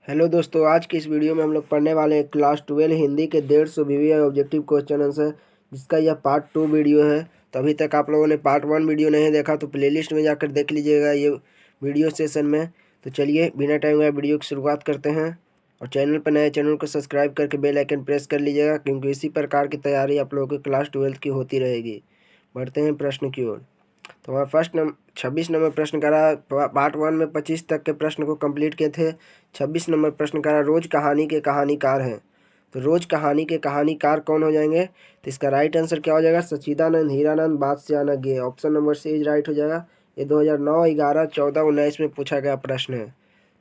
Hello दोस्तों, आज की इस वीडियो में हम लोग पढ़ने वाले हैं क्लास 12 हिंदी के 150 वीवीआई ऑब्जेक्टिव क्वेश्चन आंसर, जिसका यह पार्ट 2 वीडियो है। तो अभी तक आप लोगों ने पार्ट 1 वीडियो नहीं देखा तो प्लेलिस्ट में जाकर देख लीजिएगा ये वीडियो सेशन में। तो चलिए बिना टाइम गए वीडियो की शुरुआत करते हैं। और चैनल पर नए चैनल को सब्सक्राइब करके बेल आइकन प्रेस कर लीजिएगा, क्योंकि इसी प्रकार की तैयारी आप लोगों की क्लास 12 की होती रहेगी। बढ़ते हैं प्रश्न की ओर। तो हमारा फर्स्ट 26 नंबर प्रश्न का रहा। पार्ट 1 में 25 तक के प्रश्न को कंप्लीट किए थे। 26 नंबर प्रश्न का रहा, रोज कहानी के कहानीकार हैं। तो रोज कहानी के कहानीकार कौन हो जाएंगे? तो इसका राइट आंसर क्या हो जाएगा? सच्चिदानंद, हीरानंद, बादशाह गे। Option number C is right हो जाएगा। ये 2009, 11, 14, 19 में पूछा गया प्रश्न है।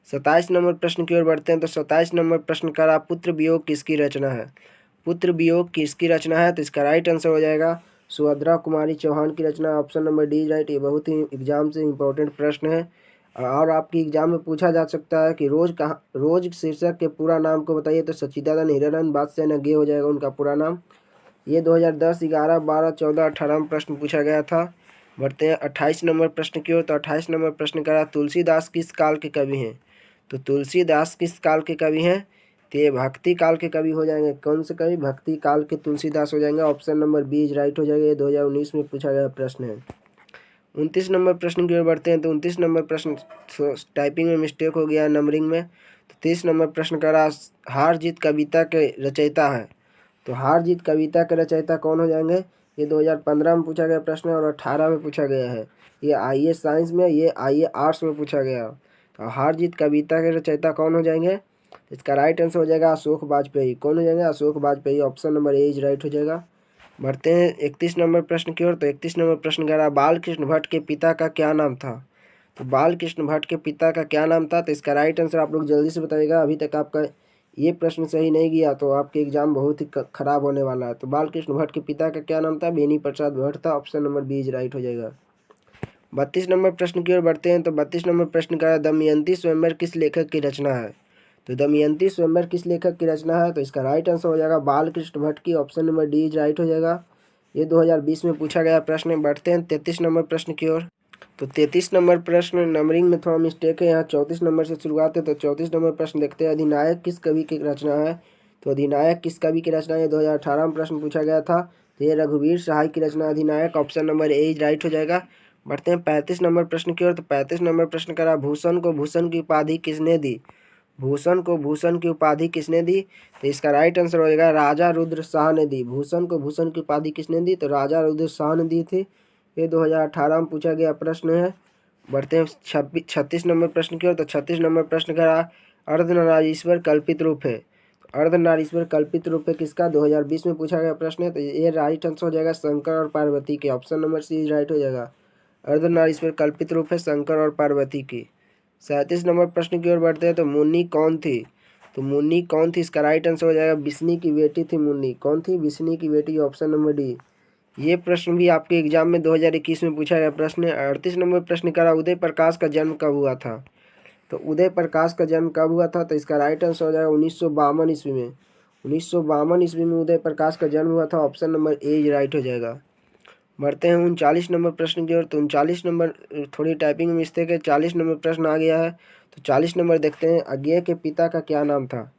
27 नंबर प्रश्न की ओर बढ़ते हैं। तो 27 नंबर प्रश्न का रहा, पुत्र वियोग किसकी रचना है? पुत्र वियोग किसकी रचना है? तो इसका राइट आंसर हो जाएगा सुभद्रा कुमारी चौहान की रचना। Option number D right. ये बहुत ही एग्जाम से इम्पोर्टेंट प्रश्न है और आपकी एग्जाम में पूछा जा सकता है कि रोज शीर्षक के पूरा नाम को बताइए। तो सच्चिदानंद, हीरानंद, बादशाह गे हो जाएगा उनका पूरा नाम। ये 2010, 11, 12, 14, 18 में प्रश्न पूछा गया था। बढ़ते हैं 28 नंबर प्रश्न की ओर। तो 28 नंबर प्रश्न का तुलसीदास किस काल के कवि हैं? तो तुलसीदास किस काल के कवि हैं? तो ये भक्ति काल के कवि हो जाएंगे। कौन से कवि? भक्ति काल के तुलसीदास हो जाएंगे। ऑप्शन नंबर बी राइट हो जाएगा। ये 2019 में पूछा गया प्रश्न है। 29 नंबर प्रश्न की ओर बढ़ते हैं। तो 29 नंबर प्रश्न टाइपिंग में मिस्टेक हो गया, नंबरिंग में। तो 30 नंबर प्रश्न का हार जीत कविता के रचयिता है। तो हार जीत कविता के रचयिता कौन हो जाएंगे? ये 2015 में पूछा गया प्रश्न है और 18 में पूछा गया है। ये आईए साइंस में, ये आईए आर्ट्स में पूछा गया। तो हार जीत कविता के रचयिता कौन हो जाएंगे? इसका राइट आंसर हो जाएगा अशोक वाजपेयी। कौन हो जाएंगे? Ashok Vajpayee. Option number A is right हो जाएगा। बढ़ते हैं 31 नंबर प्रश्न की ओर। तो 31 नंबर प्रश्न कह रहा, बाल कृष्ण भट्ट के पिता का क्या नाम था? तो बाल कृष्ण भट्ट के पिता का क्या नाम था? तो इसका राइट आंसर आप लोग जल्दी से बताइएगा। अभी तक आपका ये प्रश्न सही नहीं गया तो आपके एग्जाम बहुत ही खराब होने वाला है। तो बाल कृष्ण भट्ट के पिता का क्या नाम था? बेनी प्रसाद भट्ट था। Option number B is right हो जाएगा। 32 नंबर प्रश्न की ओर बढ़ते हैं। तो 32 नंबर प्रश्न का दमयंती स्वयंवर किस लेखक की रचना है? तो दमयंती स्वयंवर किस लेखक की रचना है? तो इसका राइट आंसर हो जाएगा बाल कृष्ण भट्ट की। Option number D is right हो जाएगा। ये 2020 में पूछा गया प्रश्न। बढ़ते हैं 33 नंबर प्रश्न की ओर। तो 33 नंबर प्रश्न नंबरिंग में थोड़ा मिस्टेक है, यहाँ 34 नंबर से शुरुआत है। तो 34 नंबर प्रश्न देखते हैं, अधिनायक किस कवि की रचना है? तो अधिनायक किस कवि की रचना है? 2018 में प्रश्न पूछा गया था। तो ये रघुवीर सहाय की रचना अधिनायक। ऑप्शन नंबर ए राइट हो जाएगा। बढ़ते हैं 35 नंबर प्रश्न की ओर। तो 35 नंबर प्रश्न करा, भूषण को भूषण की उपाधि किसने दी? भूषण को भूषण की उपाधि किसने दी? तो इसका राइट आंसर हो जाएगा राजा रुद्र शाह ने दी। भूषण को भूषण की उपाधि किसने दी? तो राजा रुद्र शाह ने दी थी। ये 2018 में पूछा गया प्रश्न है। बढ़ते हैं 36 नंबर प्रश्न की ओर। तो 36 नंबर प्रश्न का अर्धनारीश्वर कल्पित रूप है। अर्धनारीश्वर कल्पित रूप है किसका? 2020 में पूछा गया प्रश्न है। तो ये राइट आंसर हो जाएगा शंकर और पार्वती के। ऑप्शन नंबर सी राइट हो जाएगा। अर्धनारीश्वर कल्पित रूप है शंकर और पार्वती की। 37 नंबर प्रश्न की ओर बढ़ते हैं। तो मुन्नी कौन थी? तो मुन्नी कौन थी? इसका राइट आंसर हो जाएगा बिस्नी की बेटी थी मुन्नी। कौन थी? बिस्नी की बेटी। Option number D. ये प्रश्न भी आपके एग्जाम में 2021 में पूछा गया प्रश्न है। 38 नंबर प्रश्न करा, उदय प्रकाश का जन्म कब हुआ था? तो उदय प्रकाश का जन्म कब हुआ था? तो इसका राइट आंसर हो जाएगा 1952 ईस्वी में। 1952 ईस्वी में उदय प्रकाश का जन्म हुआ था। ऑप्शन नंबर ए राइट हो जाएगा। बढ़ते हैं 39 नंबर प्रश्न की ओर। तो 39 नंबर थोड़ी टाइपिंग में मिस्टेक है, 40 नंबर प्रश्न आ गया है। तो 40 नंबर देखते हैं, अज्ञेय के पिता का क्या नाम था?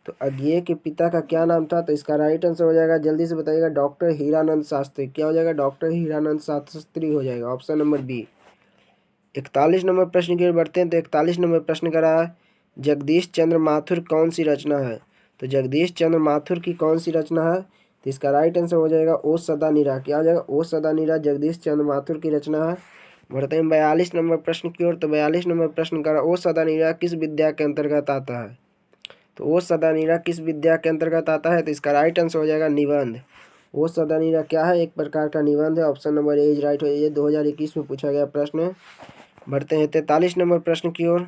तो अज्ञेय के पिता का क्या नाम था? तो इसका राइट आंसर हो जाएगा, जल्दी से बताइएगा, डॉक्टर हीरानंद शास्त्री। क्या हो जाएगा? डॉक्टर हीरानंद शास्त्री हो जाएगा। Option number B. 41 नंबर प्रश्न की ओर बढ़ते हैं। तो 41 नंबर प्रश्न का रहा है, जगदीश चंद्र माथुर कौन सी रचना है? तो जगदीश चंद्र माथुर की कौन सी रचना है? तो इसका राइट आंसर हो जाएगा ओ सदा नीरा। क्या हो जाएगा? ओ सदा नीरा जगदीश चंद्र माथुर की रचना है। बढ़ते हैं 42 नंबर प्रश्न की ओर। तो 42 नंबर प्रश्न का ओ सदा नीरा किस विद्या के अंतर्गत आता है? तो ओ सदा नीरा किस विद्या के अंतर्गत आता है? तो इसका राइट आंसर हो जाएगा निबंध। ओ सदा नीरा क्या है? एक प्रकार का निबंध है। ऑप्शन नंबर ए राइट हो। ये 2021 में पूछा गया प्रश्न है। बढ़ते हैं 43 नंबर प्रश्न की ओर।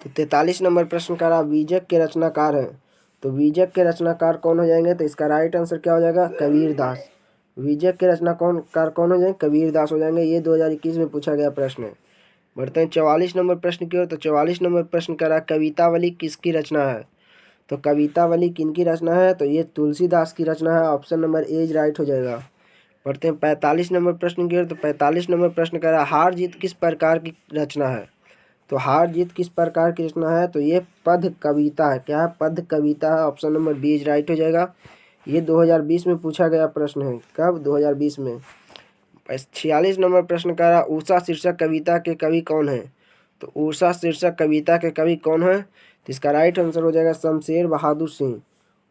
तो 43 नंबर प्रश्न का बीजक के रचनाकार हैं। तो बीजक के रचनाकार कौन हो जाएंगे? तो इसका राइट आंसर क्या हो जाएगा? कबीर दास। बीजक के रचनाकार कौन हो जाएंगे? कबीर दास हो जाएंगे। ये 2021 में पूछा गया प्रश्न है। बढ़ते हैं 44 नंबर प्रश्न की ओर। तो 44 नंबर प्रश्न का कवितावली किसकी रचना है? तो कवितावली किनकी रचना है? तो ये तुलसीदास की रचना है। ऑप्शन नंबर ए राइट हो जाएगा। बढ़ते हैं 45 नंबर प्रश्न की ओर। तो 45 नंबर प्रश्न का हार जीत किस प्रकार की रचना है? तो हार जीत किस प्रकार की रचना है, तो ये पद कविता है। क्या है, पद कविता है। Option number B is right हो जाएगा। ये 2020 में पूछा गया प्रश्न है। कब, 2020 में। 46 नंबर प्रश्न का उषा शीर्षक कविता के कवि कौन है, तो उषा शीर्षक कविता के कवि कौन है, तो इसका राइट आंसर हो जाएगा शमशेर बहादुर सिंह।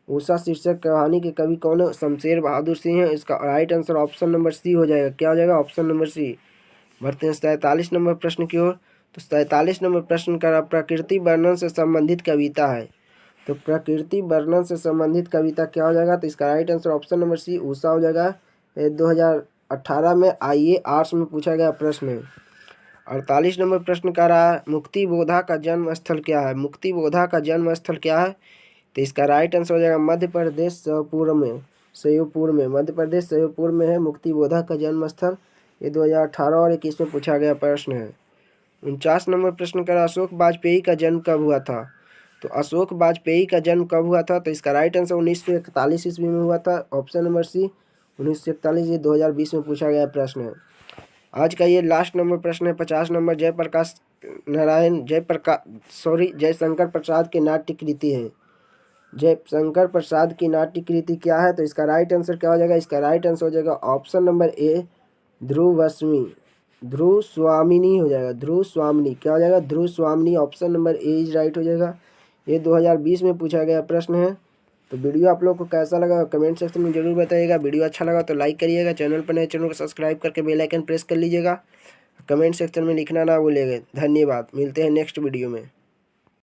उषा शीर्षक कहानी के कवि कौन है, शमशेर बहादुर सिंह है। इसका right answer option number C हो जाएगा। क्या हो जाएगा, ऑप्शन नंबर सी। बढ़ते हैं 47 नंबर प्रश्न की ओर। तो 47 नंबर प्रश्न का प्रकृति वर्णन से संबंधित कविता है, तो प्रकृति वर्णन से संबंधित कविता क्या हो जाएगा, तो इसका right answer option number C Usha हो जाएगा। 2018 में आईए आर्ट्स में पूछा गया प्रश्न है। 48 नंबर प्रश्न का रहा मुक्ति बोधा का जन्म स्थल क्या है, मुक्ति बोधा का जन्म स्थल क्या है, तो इसका राइट आंसर हो जाएगा मध्य प्रदेश श्योपुर में मध्य प्रदेश श्योपुर में है मुक्ति बोधा का जन्म स्थल। ये 2018 और 21 में पूछा गया प्रश्न है। 49 नंबर प्रश्न का अशोक वाजपेयी का जन्म कब हुआ था, तो अशोक वाजपेयी का जन्म कब हुआ था, तो इसका राइट आंसर 1941 ईस्वी में हुआ था। Option number C 1941। ये 2020 में पूछा गया प्रश्न है। आज का ये लास्ट नंबर प्रश्न है 50 नंबर। जयशंकर प्रसाद की नाट्य कृति है। जयशंकर प्रसाद की नाट्य कृति क्या है, तो इसका राइट आंसर क्या हो जाएगा, इसका राइट आंसर हो जाएगा ऑप्शन नंबर ए ध्रुव स्वामिनी हो जाएगा। ध्रुव स्वामिनी क्या हो जाएगा, ध्रुव स्वामिनी। Option number A is right हो जाएगा। ये 2020 में पूछा गया प्रश्न है। तो वीडियो आप लोग को कैसा लगा कमेंट सेक्शन में जरूर बताइएगा। वीडियो अच्छा लगा तो लाइक करिएगा, चैनल पर नए चैनल को सब्सक्राइब करके बेल आइकन प्रेस कर लीजिएगा। कमेंट सेक्शन में लिखना ना भूलिएगा। धन्यवाद, मिलते हैं नेक्स्ट वीडियो में।